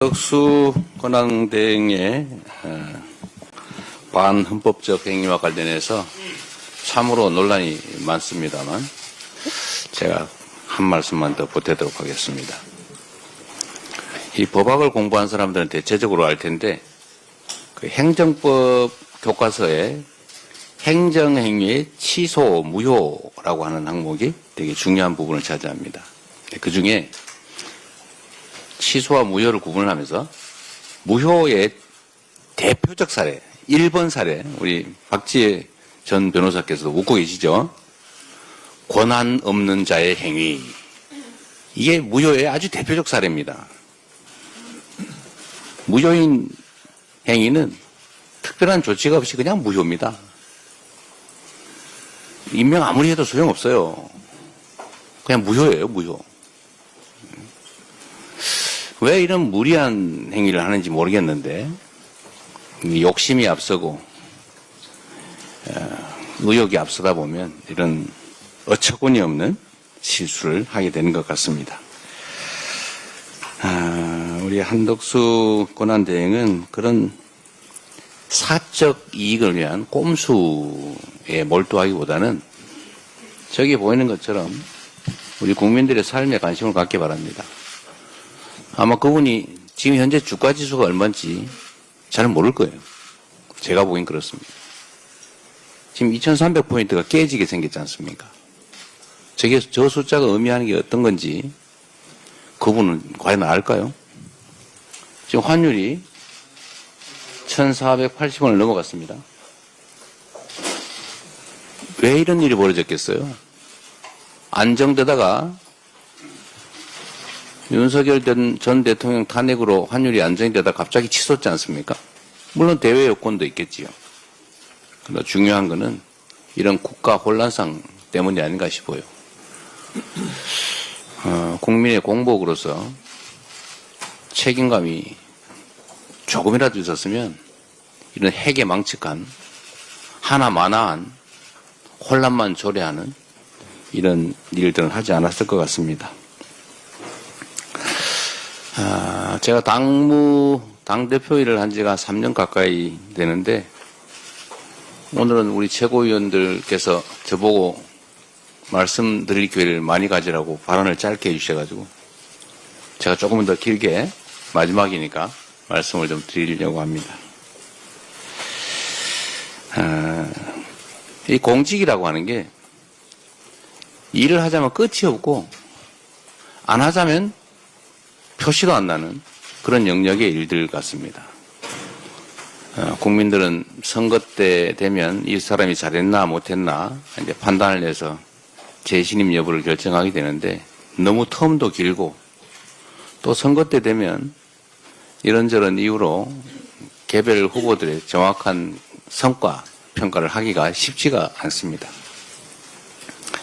한덕수 권한대행의 반헌법적 행위와 관련해서 참으로 논란이 많습니다만 제가 한 말씀만 더 보태도록 하겠습니다. 이 법학을 공부한 사람들은 대체적으로 알 텐데 그 행정법 교과서에 행정행위의 취소, 무효라고 하는 항목이 되게 중요한 부분을 차지합니다. 그 중에 취소와 무효를 구분을 하면서 무효의 대표적 사례, 1번 사례, 우리 박지혜 전 변호사께서도 웃고 계시죠? 권한 없는 자의 행위. 이게 무효의 아주 대표적 사례입니다. 무효인 행위는 특별한 조치가 없이 그냥 무효입니다. 임명 아무리 해도 소용없어요. 그냥 무효예요, 무효. 왜 이런 무리한 행위를 하는지 모르겠는데 욕심이 앞서고 의욕이 앞서다 보면 이런 어처구니 없는 실수를 하게 되는 것 같습니다. 우리 한덕수 권한대행은 그런 사적 이익을 위한 꼼수에 몰두하기보다는 저기 보이는 것처럼 우리 국민들의 삶에 관심을 갖기 바랍니다. 아마 그분이 지금 현재 주가지수가 얼마인지 잘 모를 거예요. 제가 보기엔 그렇습니다. 지금 2300포인트가 깨지게 생겼지 않습니까? 저 숫자가 의미하는 게 어떤 건지 그분은 과연 알까요? 지금 환율이 1480원을 넘어갔습니다. 왜 이런 일이 벌어졌겠어요? 안정되다가 윤석열 전 대통령 탄핵으로 환율이 안정되다 갑자기 치솟지 않습니까? 물론 대외 요건도 있겠지요. 그러나 중요한 것은 이런 국가 혼란상 때문이 아닌가 싶어요. 국민의 공복으로서 책임감이 조금이라도 있었으면 이런 핵에 망측한 하나마나한 혼란만 초래하는 이런 일들은 하지 않았을 것 같습니다. 제가 당대표 일을 한 지가 3년 가까이 되는데 오늘은 우리 최고위원들께서 저보고 말씀드릴 기회를 많이 가지라고 발언을 짧게 해주셔가지고 제가 조금 더 길게 마지막이니까 말씀을 좀 드리려고 합니다. 이 공직이라고 하는 게 일을 하자면 끝이 없고 안 하자면 표시도 안 나는 그런 영역의 일들 같습니다. 국민들은 선거 때 되면 이 사람이 잘했나 못했나 이제 판단을 해서 재신임 여부를 결정하게 되는데 너무 텀도 길고 또 선거 때 되면 이런저런 이유로 개별 후보들의 정확한 성과 평가를 하기가 쉽지가 않습니다.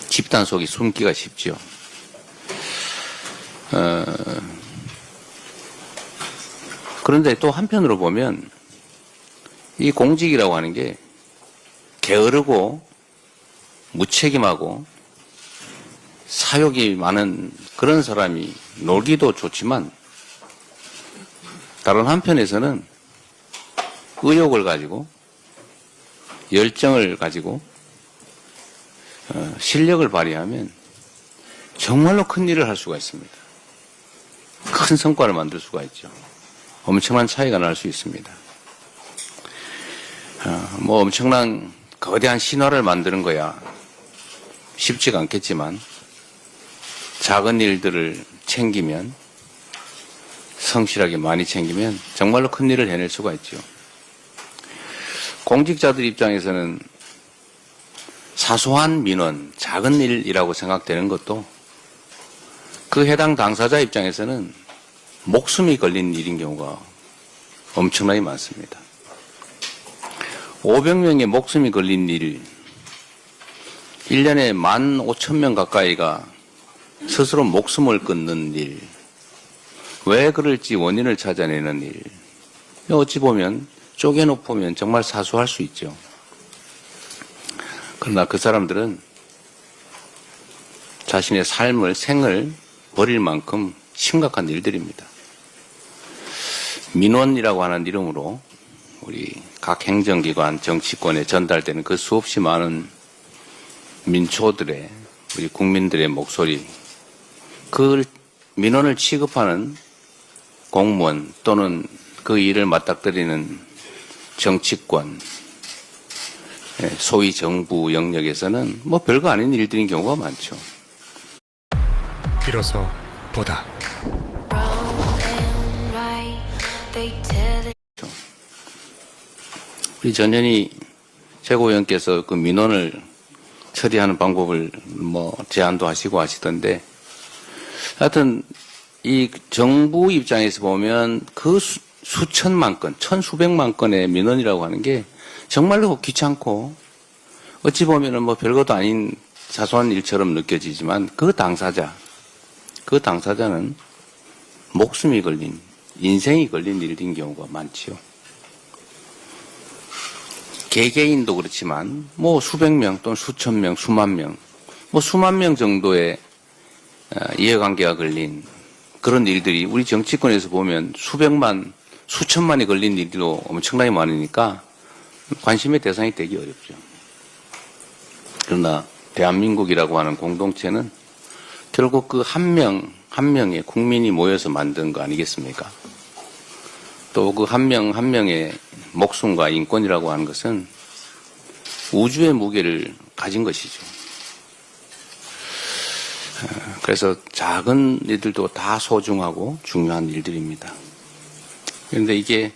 집단 속이 숨기가 쉽지요. 그런데 또 한편으로 보면 이 공직이라고 하는 게 게으르고 무책임하고 사욕이 많은 그런 사람이 놀기도 좋지만 다른 한편에서는 의욕을 가지고 열정을 가지고 실력을 발휘하면 정말로 큰 일을 할 수가 있습니다. 큰 성과를 만들 수가 있죠. 엄청난 차이가 날 수 있습니다. 뭐 엄청난 거대한 신화를 만드는 거야 쉽지가 않겠지만 작은 일들을 챙기면 성실하게 많이 챙기면 정말로 큰 일을 해낼 수가 있죠. 공직자들 입장에서는 사소한 민원, 작은 일이라고 생각되는 것도 그 해당 당사자 입장에서는 목숨이 걸린 일인 경우가 엄청나게 많습니다. 500명의 목숨이 걸린 일, 1년에 15,000명 가까이가 스스로 목숨을 끊는 일, 왜 그럴지 원인을 찾아내는 일, 어찌 보면 쪼개놓으면 정말 사소할 수 있죠. 그러나 그 사람들은 자신의 삶을, 생을 버릴 만큼 심각한 일들입니다. 민원이라고 하는 이름으로 우리 각 행정기관, 정치권에 전달되는 그 수없이 많은 민초들의, 우리 국민들의 목소리, 그 민원을 취급하는 공무원 또는 그 일을 맞닥뜨리는 정치권, 소위 정부 영역에서는 뭐 별거 아닌 일들인 경우가 많죠. 비로소 보다 우리 전현희 최고위원께서 그 민원을 처리하는 방법을 뭐 제안도 하시고 하시던데, 하여튼 이 정부 입장에서 보면 그 수천만 건, 천수백만 건의 민원이라고 하는 게 정말로 귀찮고 어찌 보면은 뭐 별것도 아닌 사소한 일처럼 느껴지지만 그 당사자는 목숨이 걸린, 인생이 걸린 일인 경우가 많지요. 개개인도 그렇지만 뭐 수백 명 또는 수천 명, 수만 명, 뭐 수만 명 정도의 이해관계가 걸린 그런 일들이 우리 정치권에서 보면 수백만, 수천만이 걸린 일도 엄청나게 많으니까 관심의 대상이 되기 어렵죠. 그러나 대한민국이라고 하는 공동체는 결국 그 한 명의 국민이 모여서 만든 거 아니겠습니까? 또 그 한 명의 목숨과 인권이라고 하는 것은 우주의 무게를 가진 것이죠. 그래서 작은 일들도 다 소중하고 중요한 일들입니다. 그런데 이게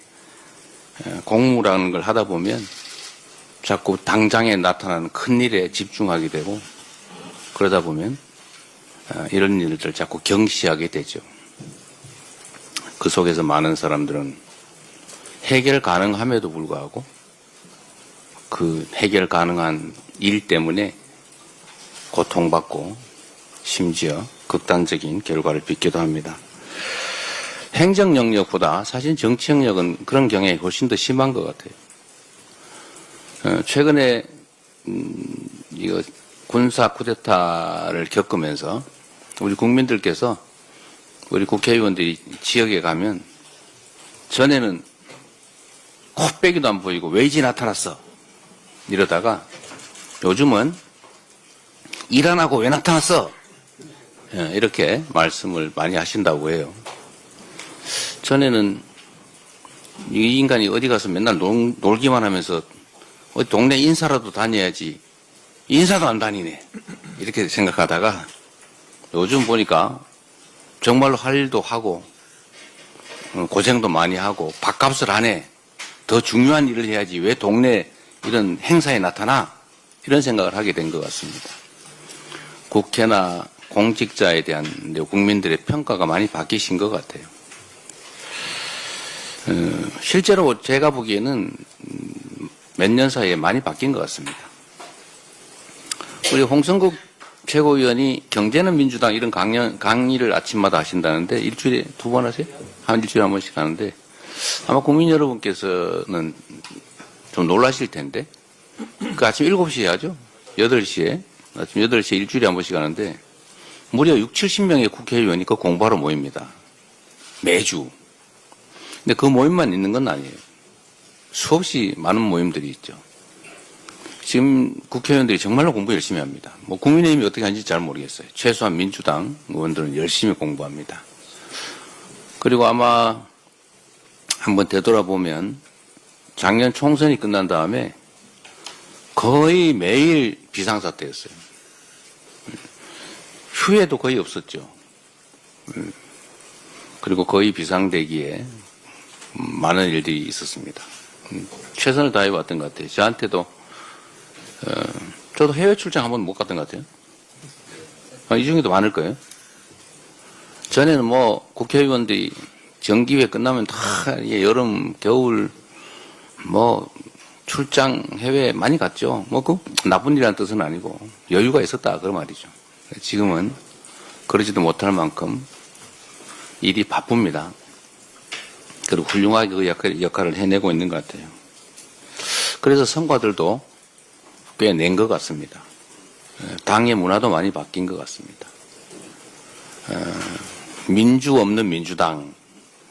공무라는 걸 하다 보면 자꾸 당장에 나타나는 큰 일에 집중하게 되고, 그러다 보면 이런 일들 자꾸 경시하게 되죠. 그 속에서 많은 사람들은 해결 가능함에도 불구하고 그 해결 가능한 일 때문에 고통받고 심지어 극단적인 결과를 빚기도 합니다. 행정 영역보다 사실 정치 영역은 그런 경향이 훨씬 더 심한 것 같아요. 최근에 이거 군사 쿠데타를 겪으면서 우리 국민들께서, 우리 국회의원들이 지역에 가면 전에는 코빼기도 안 보이고 왜 이제 나타났어 이러다가 요즘은 일 안 하고 왜 나타났어 이렇게 말씀을 많이 하신다고 해요. 전에는 이 인간이 어디 가서 맨날 놀기만 하면서 어디 동네 인사라도 다녀야지 인사도 안 다니네 이렇게 생각하다가 요즘 보니까 정말로 할 일도 하고 고생도 많이 하고 밥값을 안 해. 더 중요한 일을 해야지 왜 동네 이런 행사에 나타나? 이런 생각을 하게 된 것 같습니다. 국회나 공직자에 대한 국민들의 평가가 많이 바뀌신 것 같아요. 실제로 제가 보기에는 몇 년 사이에 많이 바뀐 것 같습니다. 우리 홍성국 최고위원이 경제는 민주당 이런 강의를 아침마다 하신다는데 일주일에 2번 하세요? 일주일에 한 번씩 하는데 아마 국민 여러분께서는 좀 놀라실 텐데 그 아침 7시에 하죠? 8시에 아침 8시에 일주일에 한 번씩 하는데 무려 60-70명의 국회의원이 그 공부하러 모입니다. 매주. 근데 그 모임만 있는 건 아니에요. 수없이 많은 모임들이 있죠. 지금 국회의원들이 정말로 공부 열심히 합니다. 뭐 국민의힘이 어떻게 하는지 잘 모르겠어요. 최소한 민주당 의원들은 열심히 공부합니다. 그리고 아마 한번 되돌아보면 작년 총선이 끝난 다음에 거의 매일 비상사태였어요. 휴회도 거의 없었죠. 그리고 거의 비상대기에 많은 일들이 있었습니다. 최선을 다해왔던 것 같아요. 저한테도 저도 해외 출장 한번 못 갔던 것 같아요. 이 중에도 많을 거예요. 전에는 뭐 국회의원들이 정기회 끝나면 다 여름, 겨울 뭐 출장 해외 많이 갔죠. 뭐 그 나쁜 일이라는 뜻은 아니고 여유가 있었다 그런 말이죠. 지금은 그러지도 못할 만큼 일이 바쁩니다. 그리고 훌륭하게 그 역할을 해내고 있는 것 같아요. 그래서 성과들도 꽤 낸 것 같습니다. 당의 문화도 많이 바뀐 것 같습니다. 민주 없는 민주당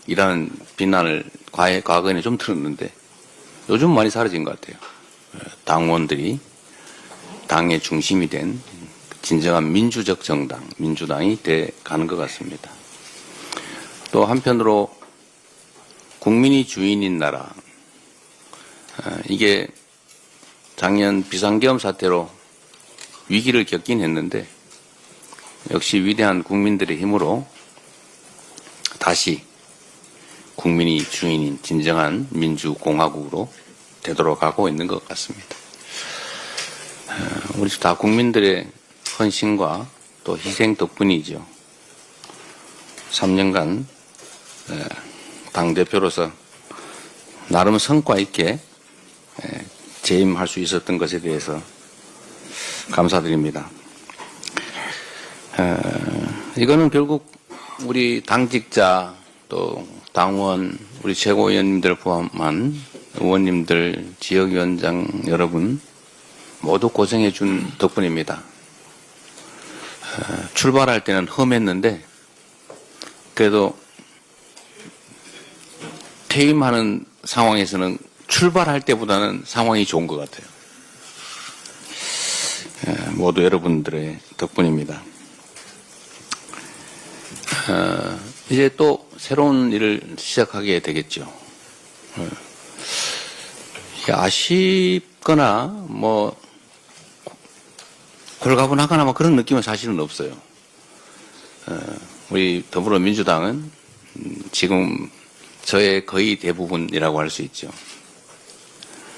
이라는 비난을 과거에는 좀 들었는데 요즘 많이 사라진 것 같아요. 당원들이 당의 중심이 된 진정한 민주적 정당, 민주당이 돼 가는 것 같습니다. 또 한편으로 국민이 주인인 나라, 이게 작년 비상계엄 사태로 위기를 겪긴 했는데 역시 위대한 국민들의 힘으로 다시 국민이 주인인 진정한 민주공화국으로 되돌아가고 있는 것 같습니다. 우리 다 국민들의 헌신과 또 희생 덕분이죠. 3년간 당대표로서 나름 성과 있게 재임할 수 있었던 것에 대해서 감사드립니다. 이거는 결국 우리 당직자 또 당원, 우리 최고위원님들 포함한 의원님들, 지역위원장 여러분 모두 고생해 준 덕분입니다. 출발할 때는 험했는데 그래도 퇴임하는 상황에서는 출발할 때보다는 상황이 좋은 것 같아요. 모두 여러분들의 덕분입니다. 이제 또 새로운 일을 시작하게 되겠죠. 아쉽거나 뭐 홀가분하거나 뭐 그런 느낌은 사실은 없어요. 우리 더불어민주당은 지금 저의 거의 대부분이라고 할 수 있죠.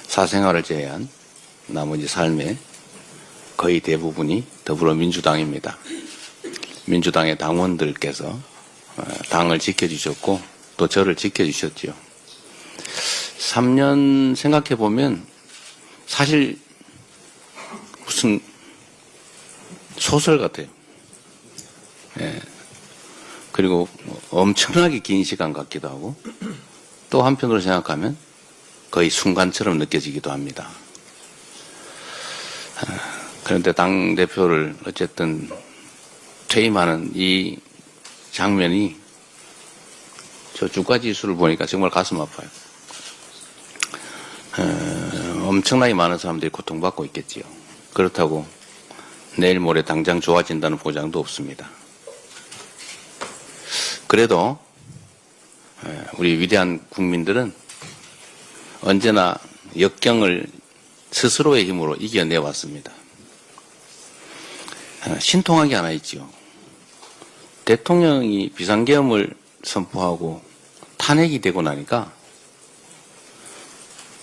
사생활을 제외한 나머지 삶의 거의 대부분이 더불어민주당입니다. 민주당의 당원들께서 당을 지켜주셨고 또 저를 지켜주셨죠. 3년 생각해 보면 사실 무슨 소설 같아요. 그리고 엄청나게 긴 시간 같기도 하고 또 한편으로 생각하면 거의 순간처럼 느껴지기도 합니다. 그런데 당대표를 어쨌든 퇴임하는 이 장면이 저 주가지수를 보니까 정말 가슴 아파요. 엄청나게 많은 사람들이 고통받고 있겠지요. 그렇다고 내일 모레 당장 좋아진다는 보장도 없습니다. 그래도 우리 위대한 국민들은 언제나 역경을 스스로의 힘으로 이겨내왔습니다. 신통한 게 하나 있죠. 대통령이 비상계엄을 선포하고 탄핵이 되고 나니까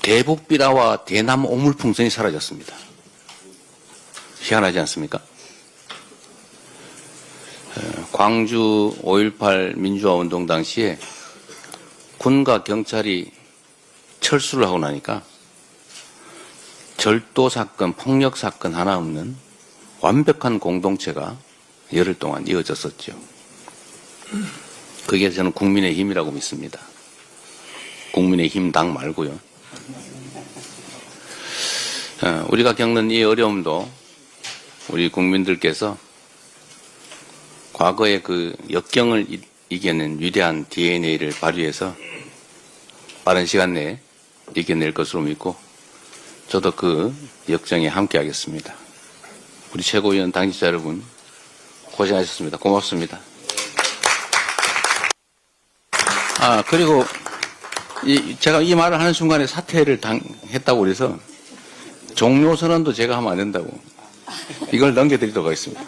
대북비라와 대남 오물풍선이 사라졌습니다. 희한하지 않습니까? 광주 5.18 민주화운동 당시에 군과 경찰이 철수를 하고 나니까 절도사건, 폭력사건 하나 없는 완벽한 공동체가 열흘 동안 이어졌었죠. 그게 저는 국민의힘이라고 믿습니다. 국민의힘 당 말고요. 우리가 겪는 이 어려움도 우리 국민들께서 과거의 그 역경을 이겨낸 위대한 DNA를 발휘해서 빠른 시간 내에 이겨낼 것으로 믿고 저도 그 역정에 함께하겠습니다. 우리 최고위원 당직자 여러분 고생하셨습니다. 고맙습니다. 그리고 제가 이 말을 하는 순간에 사퇴를 했다고 그래서 종료 선언도 제가 하면 안 된다고 이걸 넘겨드리도록 하겠습니다.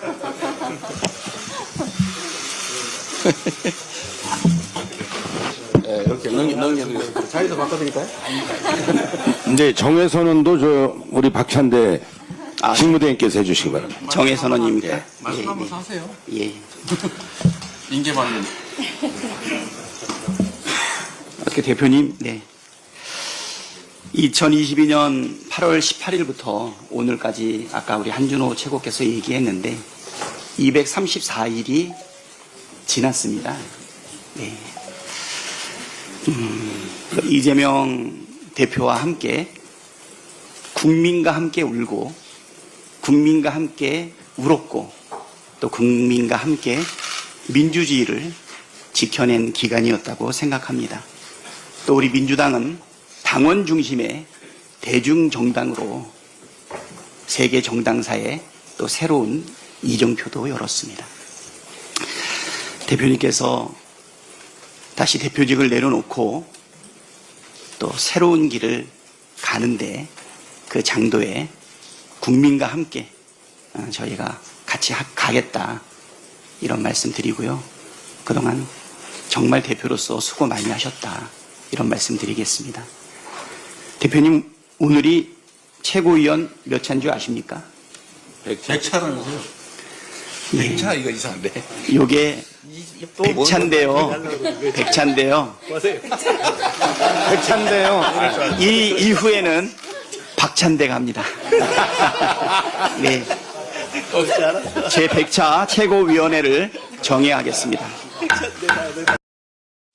이렇게 넘겨드리겠습니다. 자리도 바꿔드릴까요? 네, 정회선언도 우리 박찬대 직무대행께서 해주시기 바랍니다. 정혜선언입니다. 네. 말씀 한번 하세요. 예. 인계받는. 어떻게 대표님? 네. 2022년 8월 18일부터 오늘까지 아까 우리 한준호 최고께서 얘기했는데 234일이 지났습니다. 네. 이재명 대표와 함께 국민과 함께 울고 국민과 함께 울었고 또 국민과 함께 민주주의를 지켜낸 기간이었다고 생각합니다. 또 우리 민주당은 당원 중심의 대중정당으로 세계 정당사에 또 새로운 이정표도 열었습니다. 대표님께서 다시 대표직을 내려놓고 또 새로운 길을 가는데 그 장도에 국민과 함께 저희가 같이 가겠다 이런 말씀 드리고요. 그동안 정말 대표로서 수고 많이 하셨다 이런 말씀 드리겠습니다. 대표님 오늘이 최고위원 몇 차인 줄 아십니까? 100차라면서요? 예. 100차 이거 이상한데. 요게 또 100차인데요. 100차인데요. 백찬데요. 이 이후에는 박찬대 갑니다. 네. 제 100차 최고위원회를 정해하겠습니다.